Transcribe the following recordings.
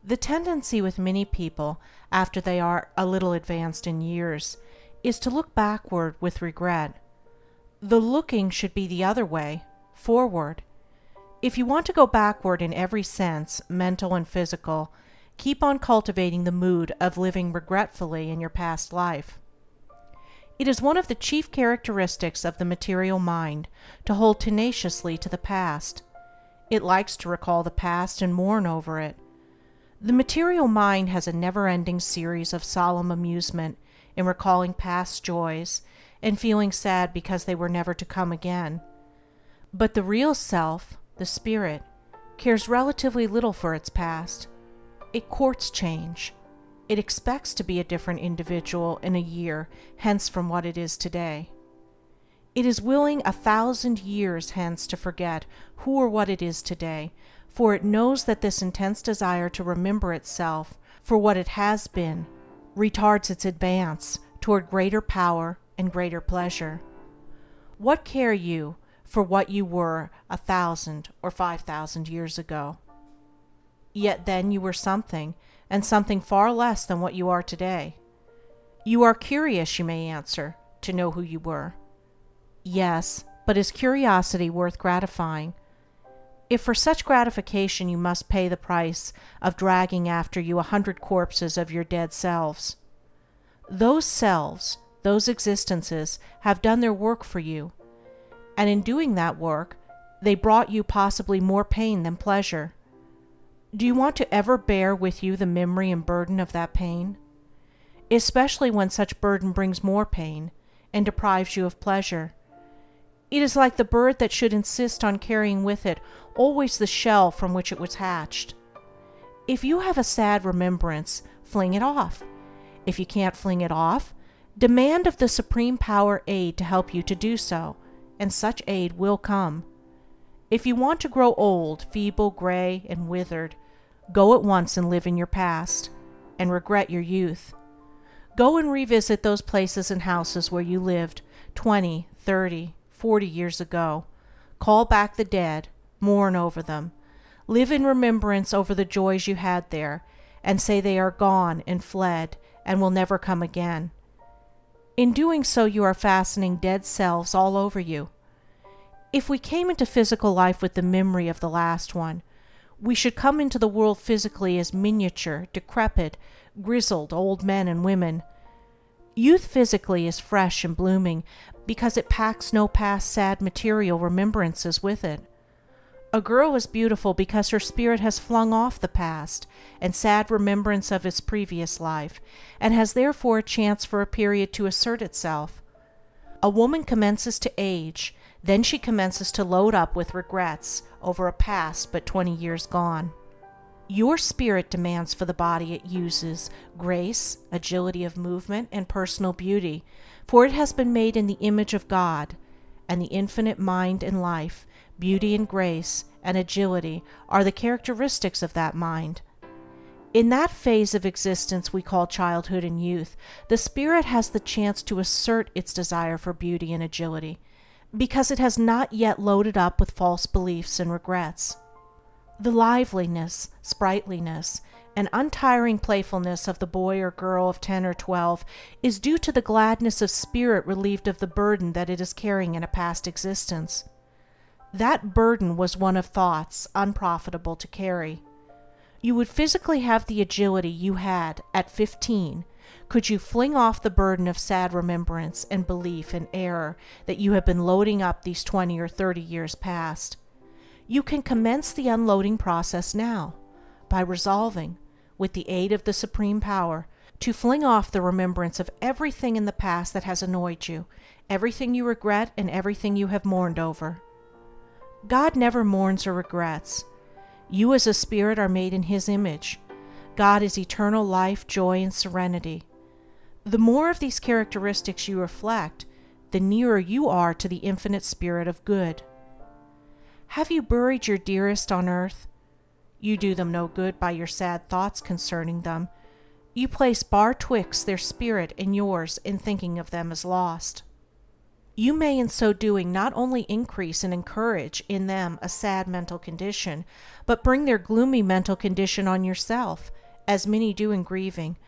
The tendency with many people, after they are a little advanced in years, is to look backward with regret. The looking should be the other way, forward. If you want to go backward in every sense, mental and physical, keep on cultivating the mood of living regretfully in your past life. It is one of the chief characteristics of the material mind to hold tenaciously to the past. It likes to recall the past and mourn over it. The material mind has a never-ending series of solemn amusement in recalling past joys and feeling sad because they were never to come again. But the real self, the spirit, cares relatively little for its past. It courts change. It expects to be a different individual in a year hence from what it is today. It is willing 1,000 years hence to forget who or what it is today, for it knows that this intense desire to remember itself for what it has been retards its advance toward greater power and greater pleasure. What care you for what you were 1,000 or 5,000 years ago? Yet then you were something, and something far less than what you are today. You are curious, you may answer, to know who you were. Yes, but is curiosity worth gratifying? If for such gratification you must pay the price of dragging after you 100 corpses of your dead selves. Those selves, those existences, have done their work for you, and in doing that work, they brought you possibly more pain than pleasure. Do you want to ever bear with you the memory and burden of that pain? Especially when such burden brings more pain and deprives you of pleasure. It is like the bird that should insist on carrying with it always the shell from which it was hatched. If you have a sad remembrance, fling it off. If you can't fling it off, demand of the Supreme Power aid to help you to do so, and such aid will come. If you want to grow old, feeble, gray, and withered, go at once and live in your past, and regret your youth. Go and revisit those places and houses where you lived 20, 30, 40 years ago. Call back the dead, mourn over them, live in remembrance over the joys you had there, and say they are gone and fled and will never come again. In doing so, you are fastening dead selves all over you. If we came into physical life with the memory of the last one, we should come into the world physically as miniature, decrepit, grizzled old men and women. Youth physically is fresh and blooming because it packs no past sad material remembrances with it. A girl is beautiful because her spirit has flung off the past and sad remembrance of its previous life, and has therefore a chance for a period to assert itself. A woman commences to age, then she commences to load up with regrets over a past but 20 years gone. Your spirit demands for the body it uses grace, agility of movement, and personal beauty, for it has been made in the image of God, and the infinite mind and life, beauty and grace, and agility are the characteristics of that mind. In that phase of existence we call childhood and youth, the spirit has the chance to assert its desire for beauty and agility, because it has not yet loaded up with false beliefs and regrets. The liveliness, sprightliness, and untiring playfulness of the boy or girl of 10 or 12 is due to the gladness of spirit relieved of the burden that it is carrying in a past existence. That burden was one of thoughts unprofitable to carry. You would physically have the agility you had at 15 could you fling off the burden of sad remembrance and belief and error that you have been loading up these 20 or 30 years past. You can commence the unloading process now by resolving, with the aid of the Supreme Power, to fling off the remembrance of everything in the past that has annoyed you, everything you regret, and everything you have mourned over. God never mourns or regrets. You as a spirit are made in His image. God is eternal life, joy, and serenity. The more of these characteristics you reflect, the nearer you are to the infinite spirit of good. Have you buried your dearest on earth? You do them no good by your sad thoughts concerning them. You place bar twixt their spirit and yours in thinking of them as lost. You may in so doing not only increase and encourage in them a sad mental condition, but bring their gloomy mental condition on yourself, as many do in grieving.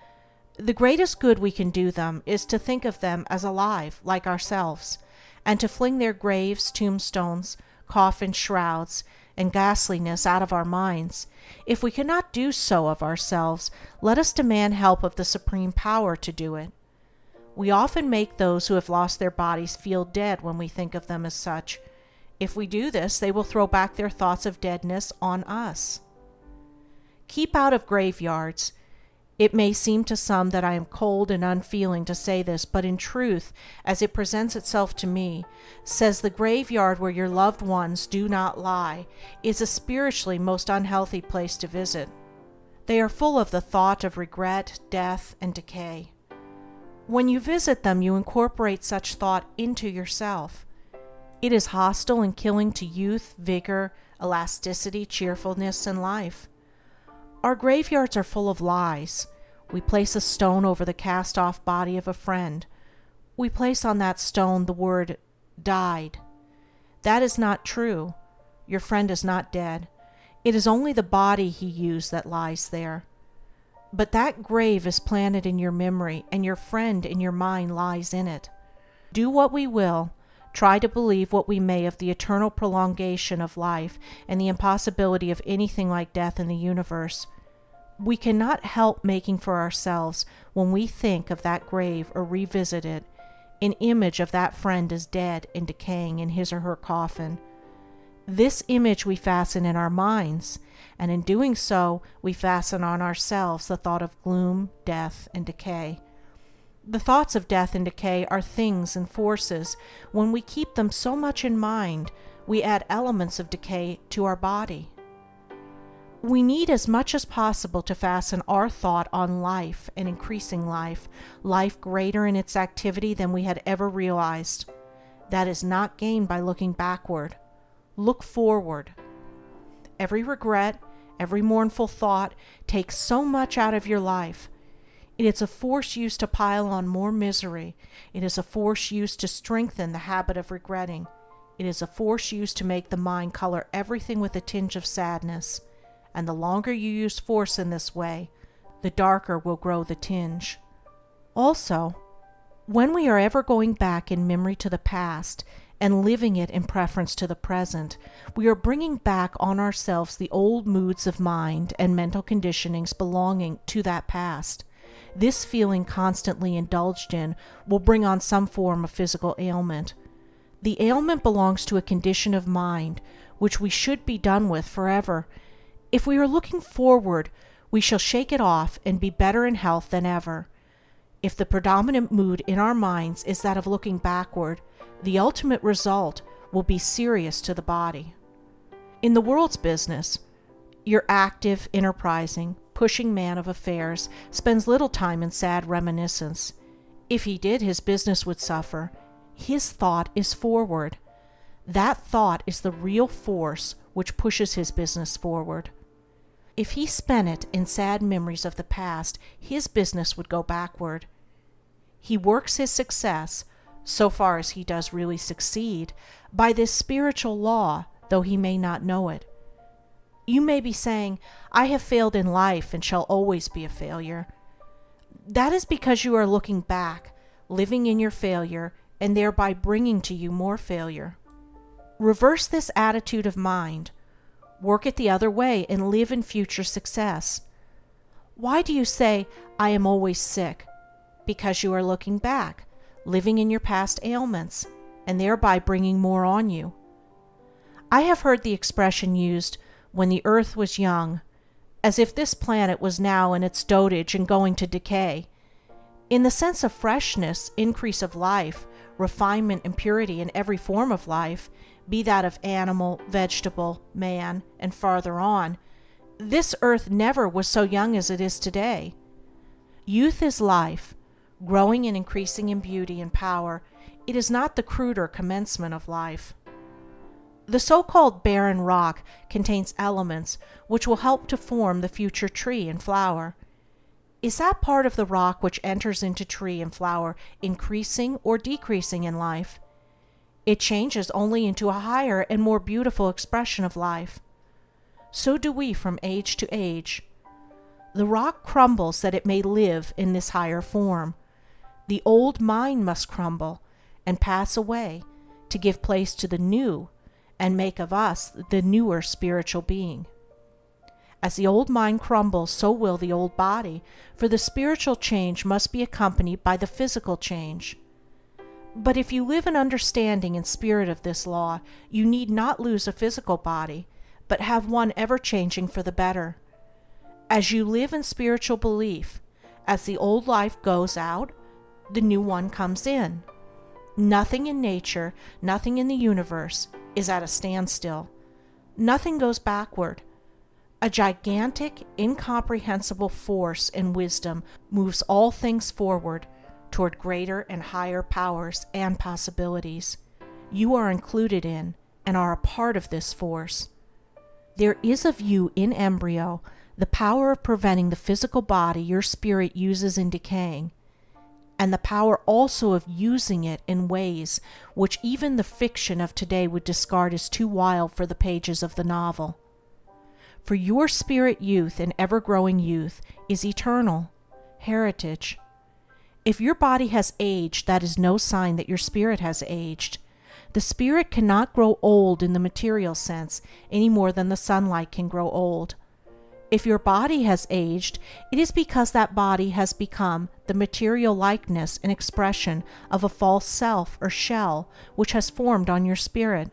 The greatest good we can do them is to think of them as alive, like ourselves, and to fling their graves, tombstones, coffins, shrouds, and ghastliness out of our minds. If we cannot do so of ourselves, let us demand help of the Supreme Power to do it. We often make those who have lost their bodies feel dead when we think of them as such. If we do this, they will throw back their thoughts of deadness on us. Keep out of graveyards. It may seem to some that I am cold and unfeeling to say this, but in truth, as it presents itself to me, says the graveyard where your loved ones do not lie is a spiritually most unhealthy place to visit. They are full of the thought of regret, death, and decay. When you visit them, you incorporate such thought into yourself. It is hostile and killing to youth, vigor, elasticity, cheerfulness, and life. Our graveyards are full of lies. We place a stone over the cast-off body of a friend. We place on that stone the word died. That is not true. Your friend is not dead. It is only the body he used that lies there. But that grave is planted in your memory, and your friend in your mind lies in it. Do what we will, try to believe what we may of the eternal prolongation of life and the impossibility of anything like death in the universe, we cannot help making for ourselves, when we think of that grave or revisit it, an image of that friend as dead and decaying in his or her coffin. This image we fasten in our minds, and in doing so we fasten on ourselves the thought of gloom, death, and decay. The thoughts of death and decay are things and forces. When we keep them so much in mind, we add elements of decay to our body. We need as much as possible to fasten our thought on life and increasing life, life greater in its activity than we had ever realized. That is not gained by looking backward. Look forward. Every regret, every mournful thought takes so much out of your life. It is a force used to pile on more misery. It is a force used to strengthen the habit of regretting. It is a force used to make the mind color everything with a tinge of sadness. And the longer you use force in this way, the darker will grow the tinge. Also, when we are ever going back in memory to the past and living it in preference to the present, we are bringing back on ourselves the old moods of mind and mental conditionings belonging to that past. This feeling constantly indulged in will bring on some form of physical ailment. The ailment belongs to a condition of mind which we should be done with forever. If we are looking forward, we shall shake it off and be better in health than ever. If the predominant mood in our minds is that of looking backward, the ultimate result will be serious to the body. In the world's business, your active, enterprising, pushing man of affairs spends little time in sad reminiscence. If he did, his business would suffer. His thought is forward. That thought is the real force which pushes his business forward. If he spent it in sad memories of the past, his business would go backward. He works his success, so far as he does really succeed, by this spiritual law, though he may not know it. You may be saying, I have failed in life and shall always be a failure. That is because you are looking back, living in your failure, and thereby bringing to you more failure. Reverse this attitude of mind. Work it the other way and live in future success. Why do you say, I am always sick? Because you are looking back, living in your past ailments, and thereby bringing more on you. I have heard the expression used, when the earth was young, as if this planet was now in its dotage and going to decay. In the sense of freshness, increase of life, refinement and purity in every form of life, be that of animal, vegetable, man, and farther on, this earth never was so young as it is today. Youth is life, growing and increasing in beauty and power. It is not the cruder commencement of life. The so-called barren rock contains elements which will help to form the future tree and flower. Is that part of the rock which enters into tree and flower increasing or decreasing in life? It changes only into a higher and more beautiful expression of life. So do we from age to age. The rock crumbles that it may live in this higher form. The old mind must crumble and pass away to give place to the new and make of us the newer spiritual being. As the old mind crumbles, so will the old body, for the spiritual change must be accompanied by the physical change. But if you live in understanding and spirit of this law, you need not lose a physical body, but have one ever-changing for the better. As you live in spiritual belief, as the old life goes out, the new one comes in. Nothing in nature, nothing in the universe is at a standstill. Nothing goes backward. A gigantic, incomprehensible force and wisdom moves all things forward toward greater and higher powers and possibilities. You are included in and are a part of this force. There is of you in embryo the power of preventing the physical body your spirit uses in decaying, and the power also of using it in ways which even the fiction of today would discard as too wild for the pages of the novel. For your spirit youth and ever-growing youth is eternal heritage. If your body has aged, that is no sign that your spirit has aged. The spirit cannot grow old in the material sense any more than the sunlight can grow old. If your body has aged, it is because that body has become the material likeness and expression of a false self or shell which has formed on your spirit.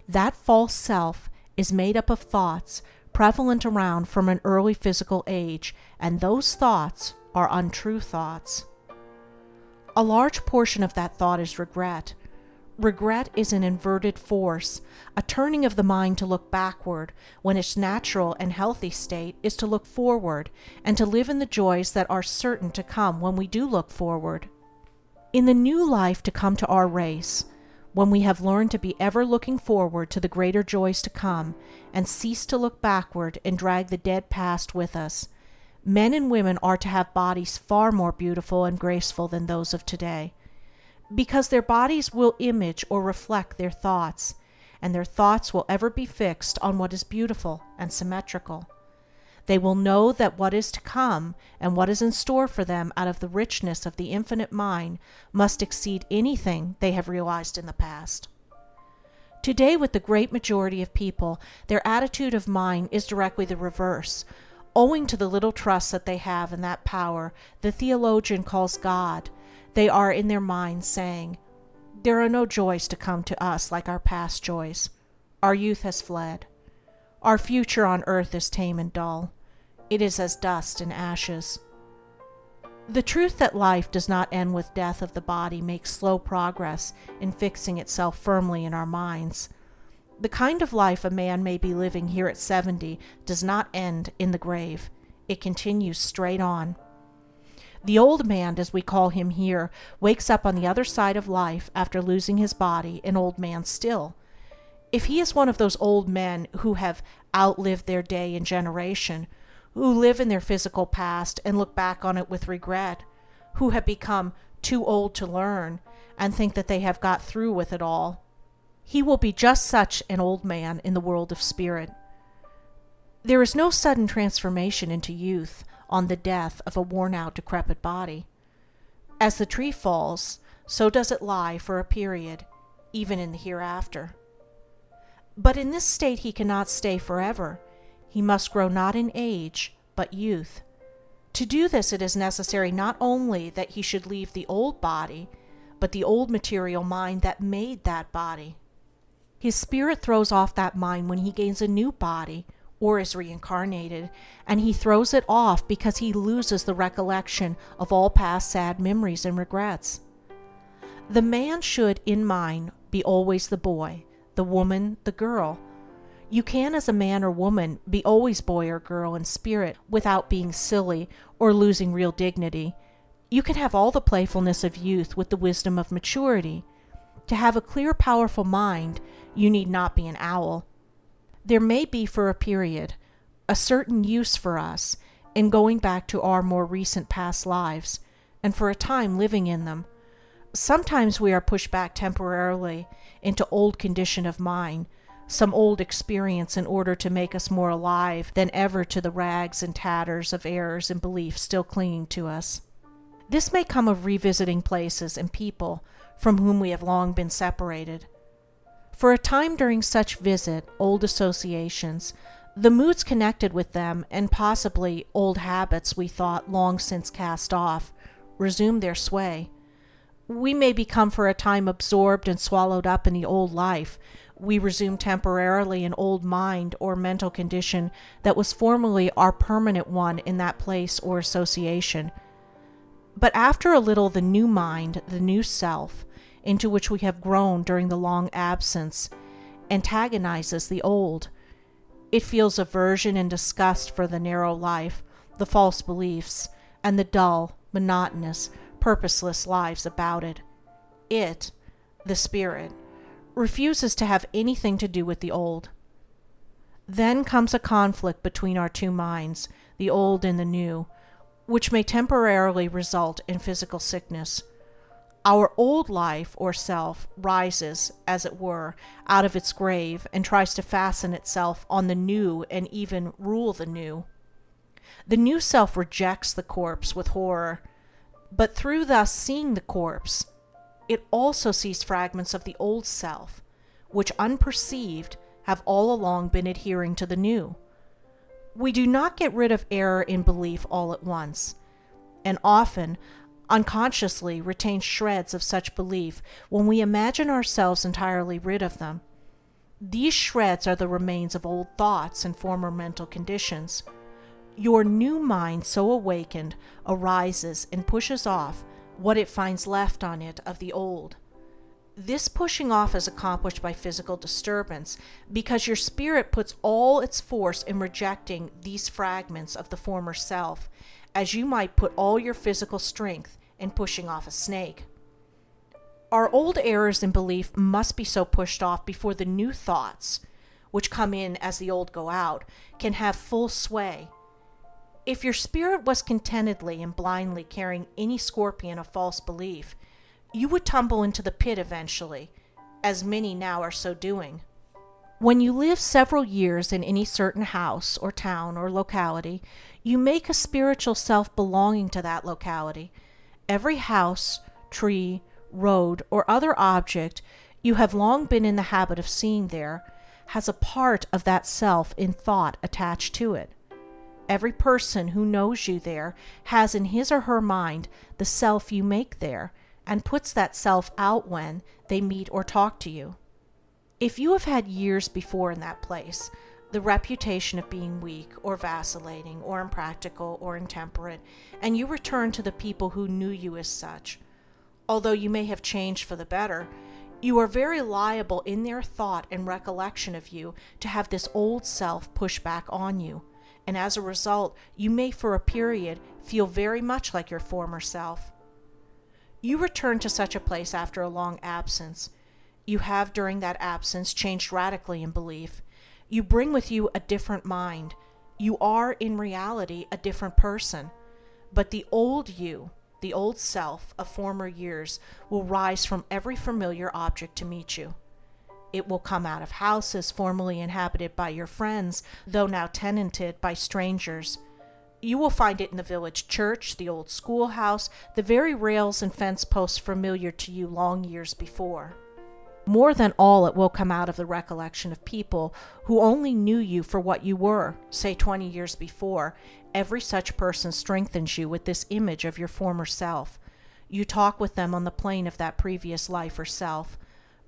That false self is made up of thoughts prevalent around from an early physical age, and those thoughts are untrue thoughts. A large portion of that thought is regret. Regret is an inverted force, a turning of the mind to look backward, when its natural and healthy state is to look forward and to live in the joys that are certain to come when we do look forward. In the new life to come to our race, when we have learned to be ever looking forward to the greater joys to come and cease to look backward and drag the dead past with us, men and women are to have bodies far more beautiful and graceful than those of today, because their bodies will image or reflect their thoughts, and their thoughts will ever be fixed on what is beautiful and symmetrical. They will know that what is to come and what is in store for them out of the richness of the infinite mind must exceed anything they have realized in the past. Today, with the great majority of people, their attitude of mind is directly the reverse. Owing to the little trust that they have in that power the theologian calls God, they are in their minds saying, "There are no joys to come to us like our past joys. Our youth has fled. Our future on earth is tame and dull. It is as dust and ashes." The truth that life does not end with death of the body makes slow progress in fixing itself firmly in our minds. The kind of life a man may be living here at 70 does not end in the grave. It continues straight on. The old man, as we call him here, wakes up on the other side of life after losing his body, an old man still. If he is one of those old men who have outlived their day and generation, who live in their physical past and look back on it with regret, who have become too old to learn and think that they have got through with it all, he will be just such an old man in the world of spirit. There is no sudden transformation into youth on the death of a worn-out, decrepit body. As the tree falls, so does it lie for a period, even in the hereafter. But in this state he cannot stay forever. He must grow not in age, but youth. To do this, it is necessary not only that he should leave the old body, but the old material mind that made that body. His spirit throws off that mind when he gains a new body, or is reincarnated, and he throws it off because he loses the recollection of all past sad memories and regrets. The man should, in mind, be always the boy, the woman, the girl. You can, as a man or woman, be always boy or girl in spirit without being silly or losing real dignity. You can have all the playfulness of youth with the wisdom of maturity. To have a clear, powerful mind, you need not be an owl. There may be, for a period, a certain use for us in going back to our more recent past lives, and for a time living in them. Sometimes we are pushed back temporarily into old condition of mind, some old experience in order to make us more alive than ever to the rags and tatters of errors and beliefs still clinging to us. This may come of revisiting places and people from whom we have long been separated. For a time during such visit, old associations, the moods connected with them, and possibly old habits we thought long since cast off, resume their sway. We may become for a time absorbed and swallowed up in the old life. We resume temporarily an old mind or mental condition that was formerly our permanent one in that place or association. But after a little, the new mind, the new self, into which we have grown during the long absence, antagonizes the old. It feels aversion and disgust for the narrow life, the false beliefs, and the dull, monotonous, purposeless lives about it. It, the spirit, refuses to have anything to do with the old. Then comes a conflict between our two minds, the old and the new, which may temporarily result in physical sickness. Our old life or self rises, as it were, out of its grave and tries to fasten itself on the new and even rule the new. The new self rejects the corpse with horror, but through thus seeing the corpse, it also sees fragments of the old self, which unperceived have all along been adhering to the new. We do not get rid of error in belief all at once, and often unconsciously retain shreds of such belief when we imagine ourselves entirely rid of them. These shreds are the remains of old thoughts and former mental conditions. Your new mind, so awakened, arises and pushes off what it finds left on it of the old. This pushing off is accomplished by physical disturbance, because your spirit puts all its force in rejecting these fragments of the former self, as you might put all your physical strength in pushing off a snake. Our old errors in belief must be so pushed off before the new thoughts, which come in as the old go out, can have full sway. If your spirit was contentedly and blindly carrying any scorpion of false belief, you would tumble into the pit eventually, as many now are so doing. When you live several years in any certain house or town or locality, you make a spiritual self belonging to that locality. Every house, tree, road, or other object you have long been in the habit of seeing there has a part of that self in thought attached to it. Every person who knows you there has in his or her mind the self you make there, and puts that self out when they meet or talk to you. If you have had years before in that place the reputation of being weak or vacillating or impractical or intemperate, and you return to the people who knew you as such, although you may have changed for the better, you are very liable in their thought and recollection of you to have this old self push back on you, and as a result you may for a period feel very much like your former self. You return to such a place after a long absence. You have during that absence changed radically in belief. You bring with you a different mind. You are in reality a different person. But the old you, the old self of former years, will rise from every familiar object to meet you. It will come out of houses formerly inhabited by your friends, though now tenanted by strangers. You will find it in the village church, the old schoolhouse, the very rails and fence posts familiar to you long years before. More than all, it will come out of the recollection of people who only knew you for what you were, say 20 years before. Every such person strengthens you with this image of your former self. You talk with them on the plane of that previous life or self.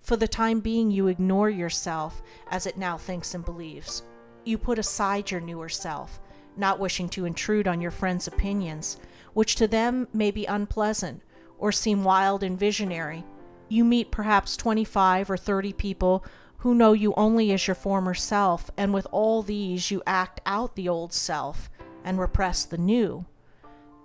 For the time being you ignore yourself as it now thinks and believes. You put aside your newer self, not wishing to intrude on your friends' opinions, which to them may be unpleasant or seem wild and visionary. You meet perhaps 25 or 30 people who know you only as your former self, and with all these you act out the old self and repress the new.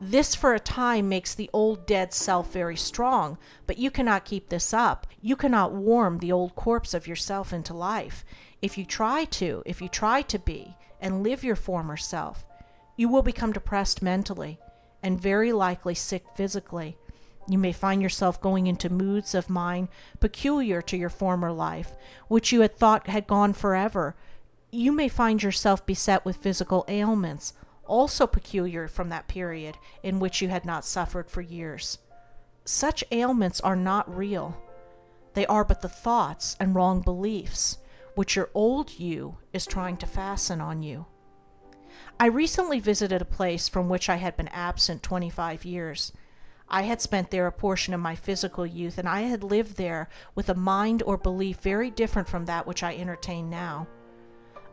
This for a time makes the old dead self very strong, but you cannot keep this up. You cannot warm the old corpse of yourself into life. If you try to be and live your former self, you will become depressed mentally and very likely sick physically. You may find yourself going into moods of mind peculiar to your former life, which you had thought had gone forever. You may find yourself beset with physical ailments, also peculiar from that period in which you had not suffered for years. Such ailments are not real. They are but the thoughts and wrong beliefs which your old you is trying to fasten on you. I recently visited a place from which I had been absent 25 years. I had spent there a portion of my physical youth, and I had lived there with a mind or belief very different from that which I entertain now.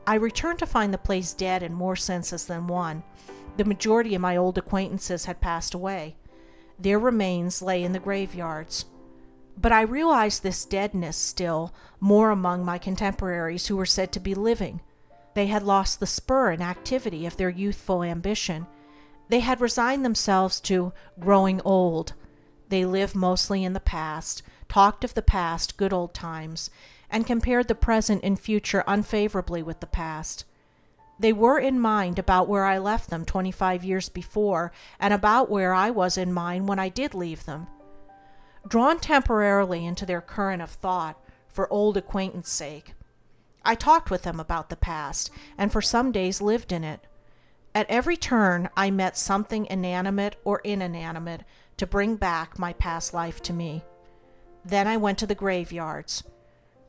I returned to find the place dead in more senses than one. The majority of my old acquaintances had passed away. Their remains lay in the graveyards. But I realized this deadness still more among my contemporaries who were said to be living. They had lost the spur and activity of their youthful ambition. They had resigned themselves to growing old. They lived mostly in the past, talked of the past, good old times, and compared the present and future unfavorably with the past. They were in mind about where I left them 25 years before, and about where I was in mind when I did leave them. Drawn temporarily into their current of thought, for old acquaintance sake, I talked with them about the past, and for some days lived in it. At every turn I met something inanimate or inanimate to bring back my past life to me. Then I went to the graveyards,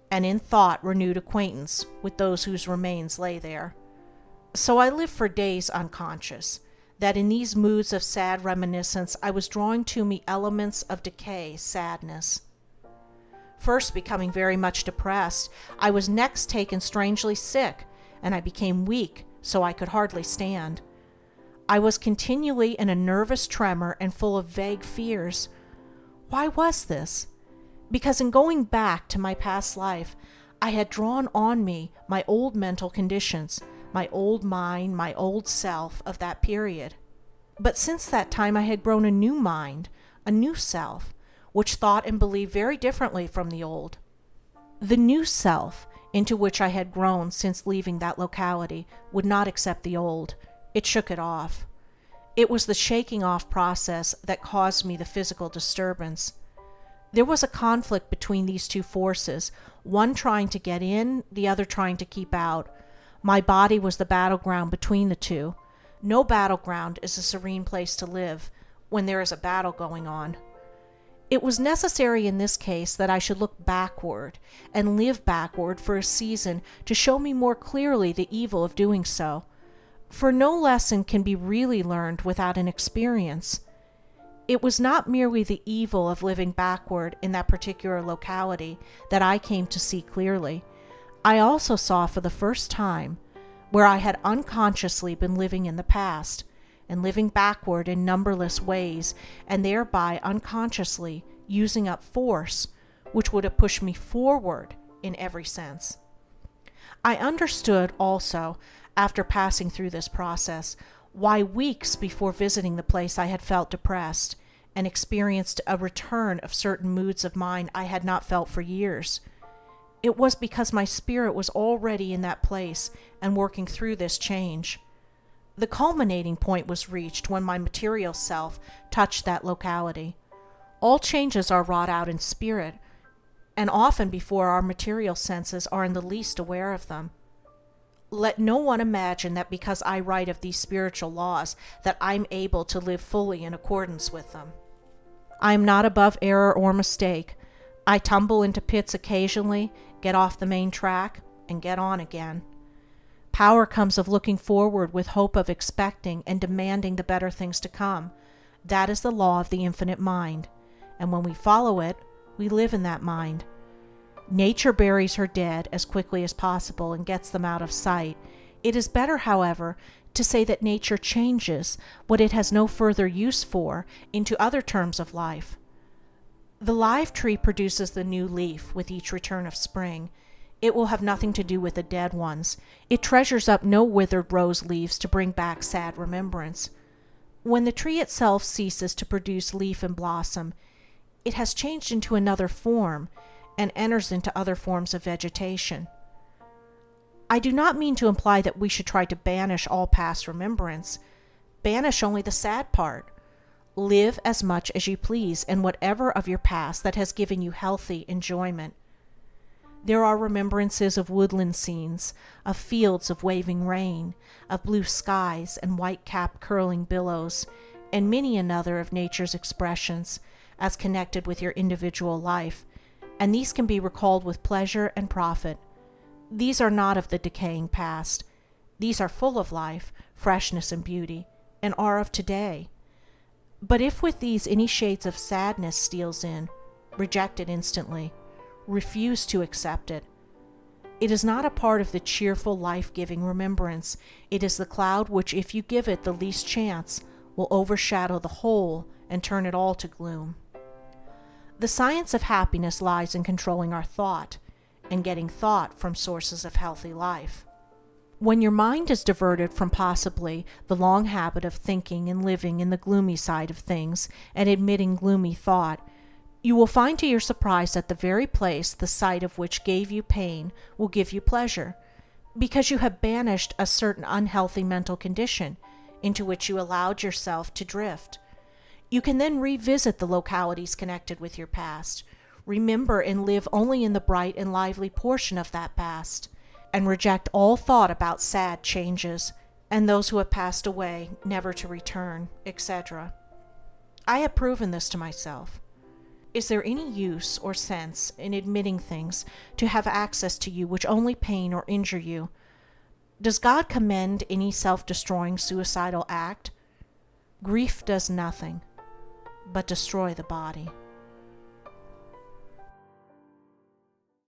and in thought renewed acquaintance with those whose remains lay there. So I lived for days unconscious that in these moods of sad reminiscence I was drawing to me elements of decay, sadness. First becoming very much depressed, I was next taken strangely sick, and I became weak so I could hardly stand. I was continually in a nervous tremor and full of vague fears. Why was this? Because in going back to my past life, I had drawn on me my old mental conditions, my old mind, my old self of that period. But since that time I had grown a new mind, a new self, which thought and believed very differently from the old. The new self, into which I had grown since leaving that locality, would not accept the old. It shook it off. It was the shaking off process that caused me the physical disturbance. There was a conflict between these two forces, one trying to get in, the other trying to keep out. My body was the battleground between the two. No battleground is a serene place to live when there is a battle going on. It was necessary in this case that I should look backward and live backward for a season to show me more clearly the evil of doing so. For no lesson can be really learned without an experience. It was not merely the evil of living backward in that particular locality that I came to see clearly. I also saw for the first time where I had unconsciously been living in the past, and living backward in numberless ways, and thereby unconsciously using up force which would have pushed me forward in every sense. I understood also, after passing through this process, why weeks before visiting the place I had felt depressed, and experienced a return of certain moods of mind I had not felt for years. It was because my spirit was already in that place and working through this change. The culminating point was reached when my material self touched that locality. All changes are wrought out in spirit, and often before our material senses are in the least aware of them. Let no one imagine that because I write of these spiritual laws that I'm able to live fully in accordance with them. I am not above error or mistake. I tumble into pits occasionally, get off the main track, and get on again. Power comes of looking forward with hope of expecting and demanding the better things to come. That is the law of the infinite mind, and when we follow it, we live in that mind. Nature buries her dead as quickly as possible and gets them out of sight. It is better, however, to say that nature changes what it has no further use for into other terms of life. The live tree produces the new leaf with each return of spring. It will have nothing to do with the dead ones. It treasures up no withered rose leaves to bring back sad remembrance. When the tree itself ceases to produce leaf and blossom, it has changed into another form and enters into other forms of vegetation. I do not mean to imply that we should try to banish all past remembrance. Banish only the sad part. Live as much as you please in whatever of your past that has given you healthy enjoyment. There are remembrances of woodland scenes, of fields of waving rain, of blue skies and white-capped curling billows, and many another of nature's expressions as connected with your individual life, and these can be recalled with pleasure and profit. These are not of the decaying past. These are full of life, freshness, and beauty, and are of today. But if with these any shades of sadness steals in, reject it instantly. Refuse to accept it. It is not a part of the cheerful, life-giving remembrance. It is the cloud which, if you give it the least chance, will overshadow the whole and turn it all to gloom. The science of happiness lies in controlling our thought and getting thought from sources of healthy life. When your mind is diverted from possibly the long habit of thinking and living in the gloomy side of things and admitting gloomy thought, you will find to your surprise that the very place the sight of which gave you pain will give you pleasure, because you have banished a certain unhealthy mental condition into which you allowed yourself to drift. You can then revisit the localities connected with your past, remember and live only in the bright and lively portion of that past, and reject all thought about sad changes and those who have passed away never to return, etc. I have proven this to myself. Is there any use or sense in admitting things to have access to you which only pain or injure you? Does God commend any self-destroying suicidal act? Grief does nothing but destroy the body.